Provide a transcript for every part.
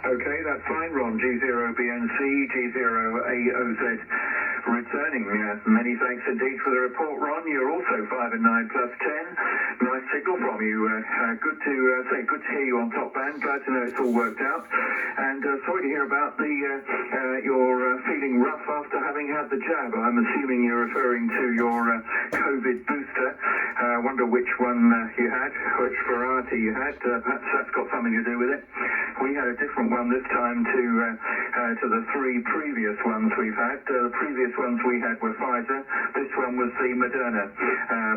Okay, that's fine, Ron. G0BNC, G0AOZ returning. Many thanks indeed for the report, Ron. You're also 5 and 9 plus 10. Nice signal from you. Good to hear you on top band. Glad to know it's all worked out. And sorry to hear about your feeling rough after having had the jab. I'm assuming you're referring to your COVID booster. I wonder which one you had, which variety you had. Perhaps that's got something to do with it. We had a different one this time to the three previous ones we've had. The previous ones we had were Pfizer. This one was the Moderna.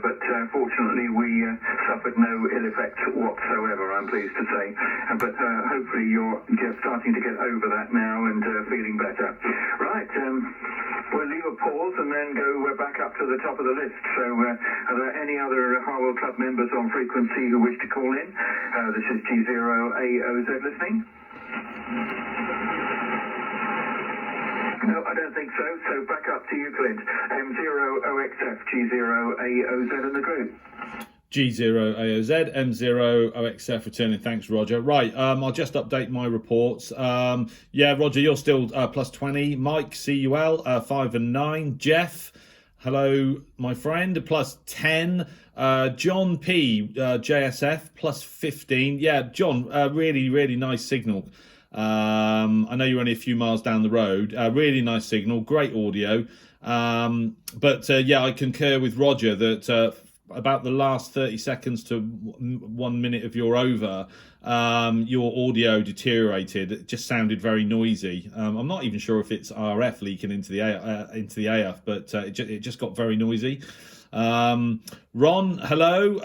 But fortunately we suffered no ill effects whatsoever, I'm pleased to say. But hopefully you're just starting to get over that now and feeling better. Right, we'll leave a pause and then go back up to the top of the list. So are there any other Harwell Club members on frequency who wish to call in? This is G0AOZ listening. No, I don't think so. So back up to you, Clint. M0OXF, G0AOZ in the group. G0AOZ, M0OXF returning. Thanks, Roger. Right, I'll just update my reports. Yeah, Roger, you're still plus 20. Mike, CUL, 5 and 9. Jeff, hello, my friend, plus 10. John P, JSF, plus 15. Yeah, John, really, really nice signal. I know you're only a few miles down the road. Really nice signal, great audio. But yeah, I concur with Roger that about the last 30 seconds to 1 minute of your over, your audio deteriorated. It just sounded very noisy. I'm not even sure if it's RF leaking into the AF, but it just got very noisy. Ron, hello.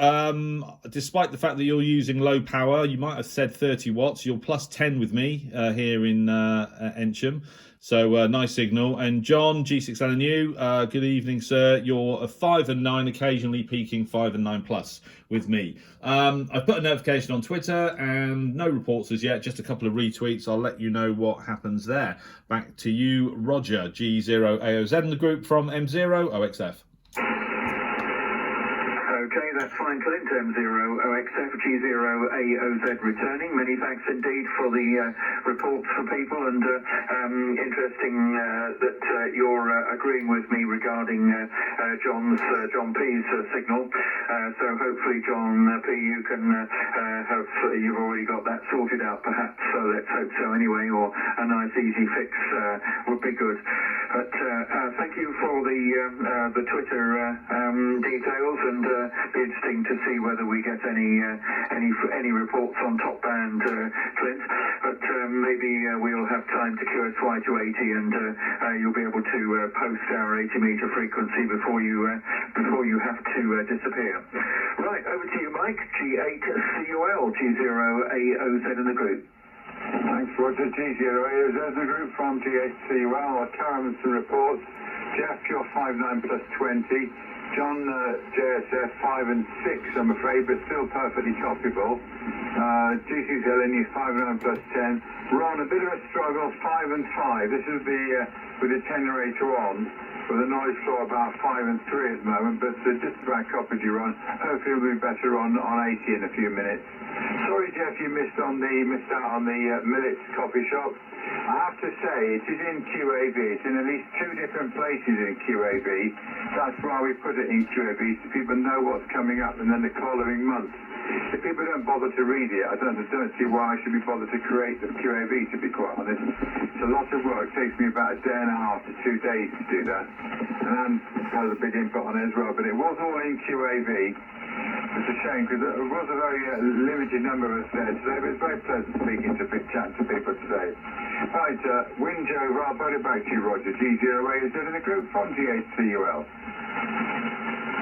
Despite the fact that you're using low power, you might have said 30 watts. You're plus 10 with me here in Ensham. So nice signal. And John, G6LNU, good evening, sir. You're a 5 and 9, occasionally peaking 5 and 9 plus with me. I've put a notification on Twitter and no reports as yet, just a couple of retweets. I'll let you know what happens there. Back to you, Roger, G0AOZ in the group from M0OXF. Okay, that's fine, Clint. M0OXF, G0AOZ returning. Many thanks indeed for the reports for people, and interesting that you're agreeing with me regarding John P's signal. So hopefully, John P, you can you've already got that sorted out, perhaps. So let's hope so anyway, or a nice easy fix would be good. But thank you for the Twitter details, and be interesting to see whether we get any reports on top band, Clint. But maybe we'll have time to QSY to 80, and you'll be able to post our 80 meter frequency before you have to disappear. Right, over to you, Mike. G8CUL, G0AOZ in the group. Thanks, Roger. G0AOZ in the group from G8CUL. I'll carry on some reports. Jeff, you're 5-9 plus 20. John, JSF 5 and 6, I'm afraid, but still perfectly copyable. G6LNU 5-9 plus 10. Ron, a bit of a struggle, 5 and 5. This is with the attenuator on, with the noise floor about 5 and 3 at the moment, but just about copied you, Ron. Hopefully it'll be better on 80 in a few minutes. Sorry, Jeff, you missed out on the Millets coffee shop. I have to say, it is in QAV. It's in at least 2 different places in QAV. That's why we put it in QAV, so people know what's coming up and then the following month. If people don't bother to read it, I don't see why I should be bothered to create the QAV, to be quite honest. It's a lot of work. It takes me about a day and a half to 2 days to do that. And has a big input on it as well. But it was all in QAV. It's a shame, because it was a very limited number of us there today, but it's very pleasant speaking to chat to people today. Right, Winjover, I'll put it back to you, Roger. G0AOZ in the group from G8CUL.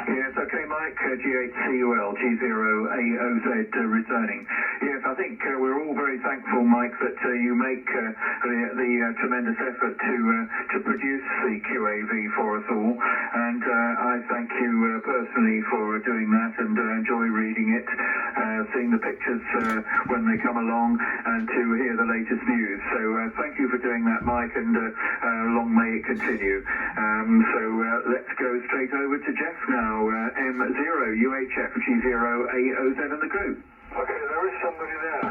Yes, okay, Mike, G8CUL, G0AOZ returning. Yes, I think we're all very thankful, Mike, that you make the tremendous effort to produce the QAV for us all, and I thank you personally for doing that, and enjoy reading it, seeing the pictures when they come along, and to hear the latest news. So thank you for doing that, Mike, and long may it continue. So let's go straight over to Jeff now. M0UHF G0AOZ in the group. Okay, there is somebody there.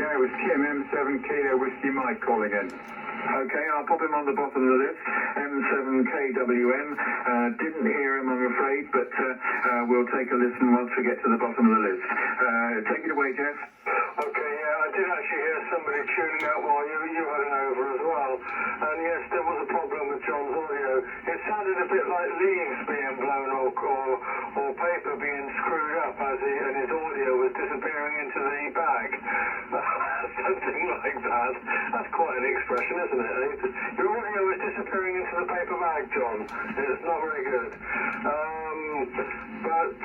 Yeah, it was Kim, M7 Kilo Whiskey Mike calling in. Okay, I'll pop him on the bottom of the list. M7KWM. Didn't hear him, I'm afraid, but we'll take a listen once we get to the bottom of the list. Take it away, Jeff. Okay, yeah, I did actually hear somebody tuning out while you had an over as well. And yes, there was a problem with John's audio. It sounded a bit like leaves being blown or paper being screwed up and his audio was disappearing into the bag. Something like that. That's quite an expression, isn't it? Your audio is disappearing into the paper bag, John. It's not very good. But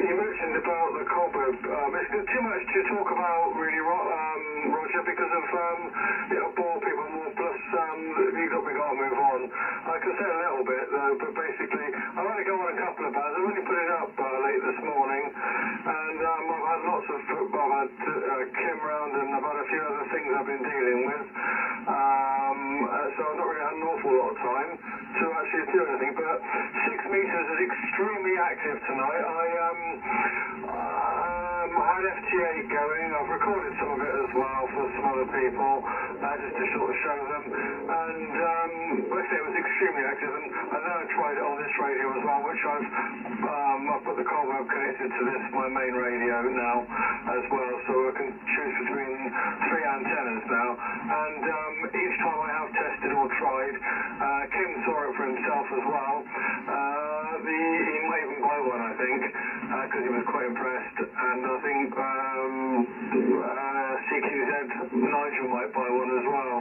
you mentioned about the cobweb. It's too much to talk about, really, Roger, because of it'll bore people more. Plus, we got to move on. I can say a little bit though, but basically, I've only got on a couple of bands. I've only put it up late this morning, and I've had lots of. I've had Kim round, and I've had a few other things I've been dealing with. So I've not really had an awful lot of time to actually do anything. But 6 meters is extremely active tonight. I had FTA going. I've recorded some of it as well for some other people, just to sort of show them. And basically it was extremely active, and I know I tried it on this radio as well, which I've put the cobweb connected to this, my main radio now as well, so I can choose between 3 antennas now. And each time I have tested or tried, Kim saw it for himself as well. He might even buy one, I think, because he was quite impressed. And I think CQZ Nigel might buy one as well.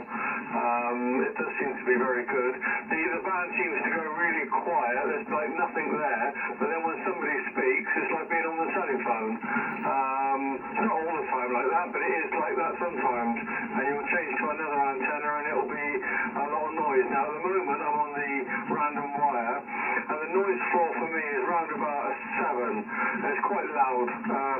It does seem to be very good. The band seems to go really quiet. There's like nothing there. But then when somebody speaks, it's like being on the telephone. It's not all the time like that, but it is like that sometimes. And you'll change to another antenna and it'll be a lot of noise. Now at the moment I'm on the random wire, and the noise floor for me is round about a 7. And it's quite loud.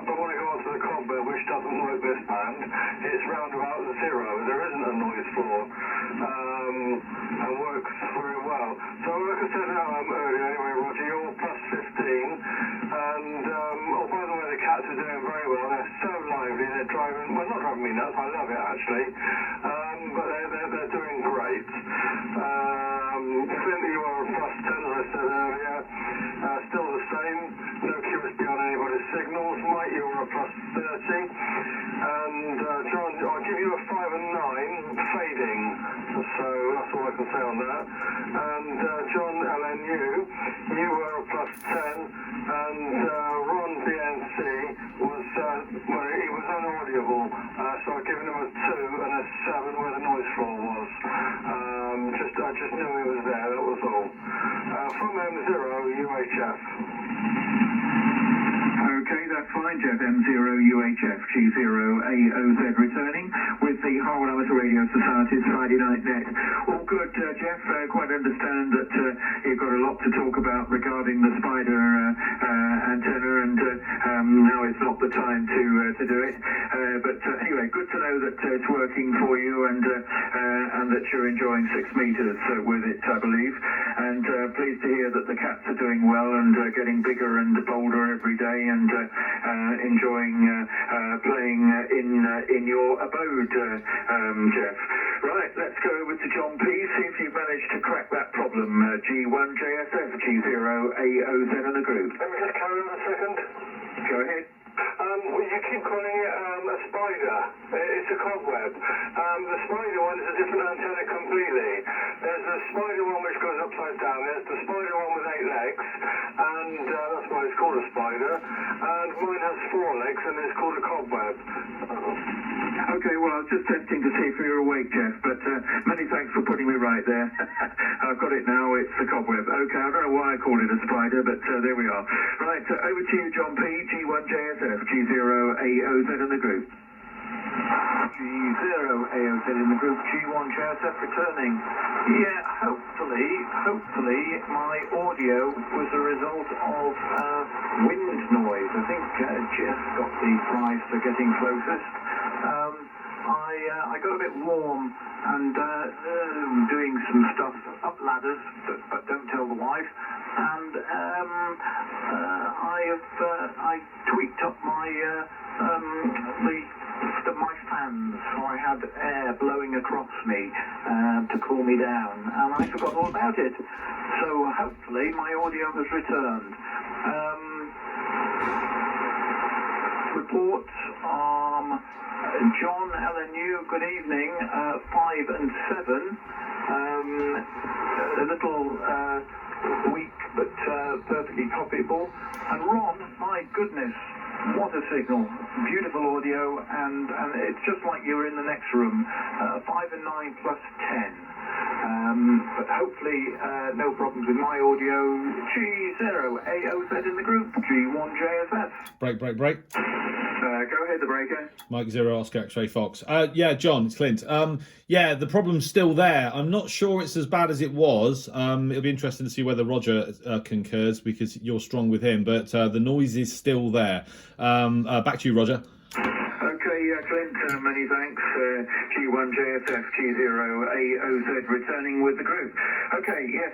But when I go onto the cobweb, which doesn't work this band, it's round about 0. There isn't a noise floor. And works very well. So like I said earlier anyway, Roger, you're plus 15. And oh, by the way, the cats are doing very well. They're so lively. They're driving, well, not driving me nuts. I love it actually. But they're doing great. Clearly you are a plus 10, as I said earlier. Still the same. No QSB on anybody's signals. Mike, you were a plus 30. And John, I'll give you a 5 and 9 fading. So that's all I can say on that. And John LNU, you were a plus 10. And Ron BNC was, well, he was unaudible. So I've given him a 2 and a 7 where the noise floor was. I just knew he was there, that was all. From M0, UHF. Okay, that's fine, Jeff. M0UHF G0AOZ returning with the Harwell ARS Radio Society's Friday Night Net. All good, Jeff. Quite understand that you've got a lot to talk about regarding the Spider antenna, and now is not the time to do it. But anyway, good to know that it's working for you, and that you're enjoying 6 meters with it, I believe. And pleased to hear that the cats are doing well and getting bigger and bolder every day, and enjoying playing in your abode, Jeff. Right, let's go over to John P. See if you've managed to crack that problem. G1JSF G0AOZ in the group. Let me just carry on a second. Go ahead. Well, you keep calling it a spider. It's a cobweb. The spider one is a different antenna completely. There's the spider one which goes upside down. There's the spider one with 8 legs, and that's why it's called a spider. And mine has 4 legs, and it's called a cobweb. Okay, well, I was just testing to see if you were awake, Jeff, but many thanks for putting me right there. I've got it now, it's the cobweb. Okay, I don't know why I called it a spider, but there we are. Right, over to you, John P. G1JSF, G0AOZ in the group. G0AOZ in the group, G1JSF returning. Yeah, hopefully my audio was a result of wind noise. I think Jeff got the prize for getting closest. I got a bit warm and doing some stuff up ladders, but don't tell the wife. And I tweaked up my the my fans, so I had air blowing across me to cool me down, and I forgot all about it. So hopefully my audio has returned. Report John LNU, good evening, 5 and 7. A little weak but perfectly copyable. And Ron, my goodness, what a signal. Beautiful audio, and it's just like you were in the next room. 5 and 9 plus 10. But hopefully no problems with my audio. G0AOZ in the group, G1JSF. Break. Go ahead, the breaker. Mike 0 Oscar X-Ray Fox. Yeah, John, it's Clint. Yeah, the problem's still there. I'm not sure it's as bad as it was. It'll be interesting to see whether Roger concurs, because you're strong with him, but the noise is still there. Back to you, Roger. Okay, Clint, many thanks. G1JSF, G0AOZ returning with the group. Okay, yes,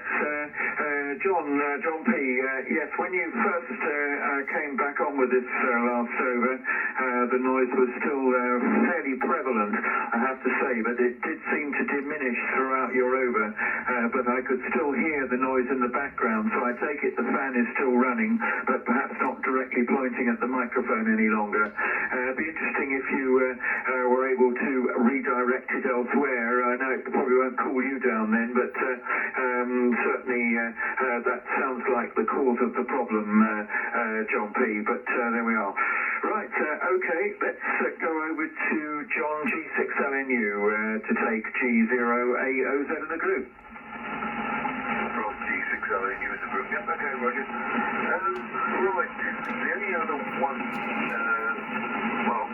John P, yes, when you first came back on with this last over, the noise was still fairly prevalent, I have to say, but it did seem to diminish throughout your over, but I could still hear the noise in the background, so I take it the fan is still running, but perhaps not directly pointing at the microphone any longer. It'd be interesting if you were able to redirect it elsewhere. I know it probably won't cool you down then, but certainly that sounds like the cause of the problem, John P, but there we are. Right, okay, let's go over to John G6LNU to take G0AOZ in the group. From G6LNU in the group. Yep, okay, Roger. Right, the only other one, well,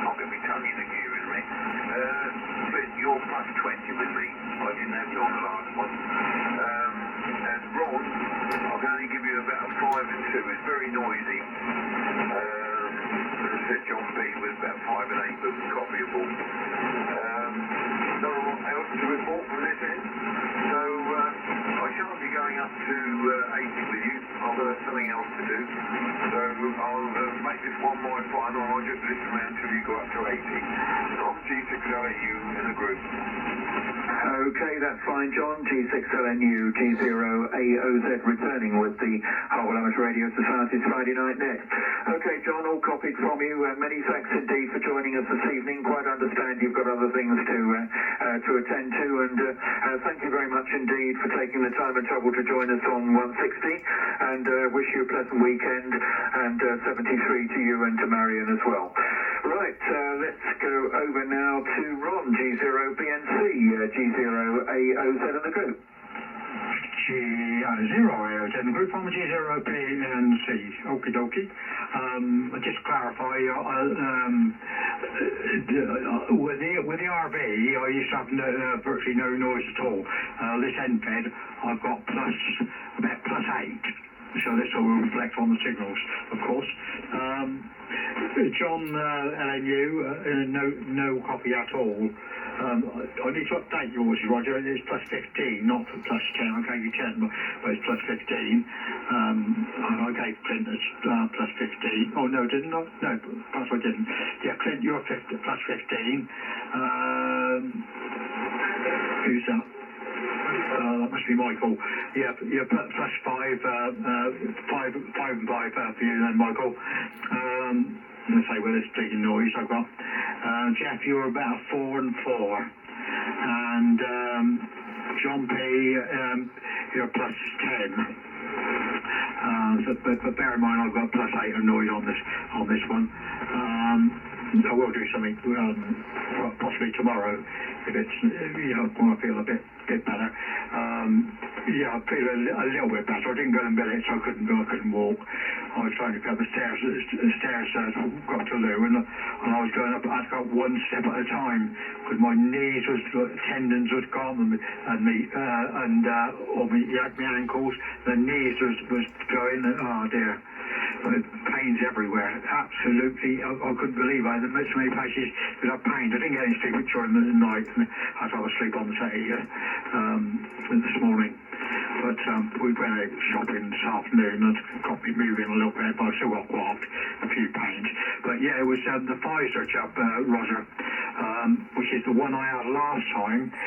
I'm going to be tongue in the gear with me. But you're plus 20 with me. I didn't have you on the last one. And Ron, I can only give you about a 5 and 2. It's very noisy. As I said, John B was about 5 and 8, but copyable. Not a lot else to report from this end. So I shan't be going up to 80 with you. I've got something else to do. So I'll make this one my final. I'll just listen around until you go up to 80. From G6LNU in the group. Okay, that's fine, John. G6LNU, G0AOZ returning with the Harwell ARS Radio Society's Friday Night Net. Okay, John, all copied from you. Many thanks indeed for joining us this evening. Quite understand you've got other things to attend to, and thank you very much indeed for taking the time and trouble to join us on 160, and wish you a pleasant weekend, and 73 to you and to Marion as well. Right, let's go over now to Ron, G0BNC, G0AOZ in the group. G0AOZ in the group, I'm G0BNC. Okie dokie. Just clarify, with the RV, I used to have virtually no noise at all. This end bed, I've got about plus 8. So this will reflect on the signals, of course. John LNU, no copy at all. I need to update yours, Roger. It's plus 15, not plus 10. I gave you 10, but it's plus 15. I gave Clint plus 15. Oh, no, didn't I? No, perhaps I didn't. Yeah, Clint, you're plus 15. Who's that? That must be Michael. Yeah, plus 5, 5 and 5 for you then, Michael. Let's say with this bleeding noise I've got. Jeff, you're about 4 and 4. And John P, you're plus 10. But bear in mind I've got plus 8 and noise on this one. I will do something possibly tomorrow if it's when I feel a bit better. I feel a little bit better. I didn't go in bed, so I couldn't walk. I was trying to go up the stairs got to Lou, and I was going up. I'd go one step at a time because my knees tendons was gone, and my ankles, the knees was going. Oh dear. Pains everywhere, absolutely. I couldn't believe I had so many places without pain. I didn't get any sleep during the night, and I had to have a sleep on the settee this morning. but we went out shopping this afternoon and got me moving a little bit, but I still got quite a few pains. But yeah, it was the Pfizer chap, Roger, which is the one I had last time.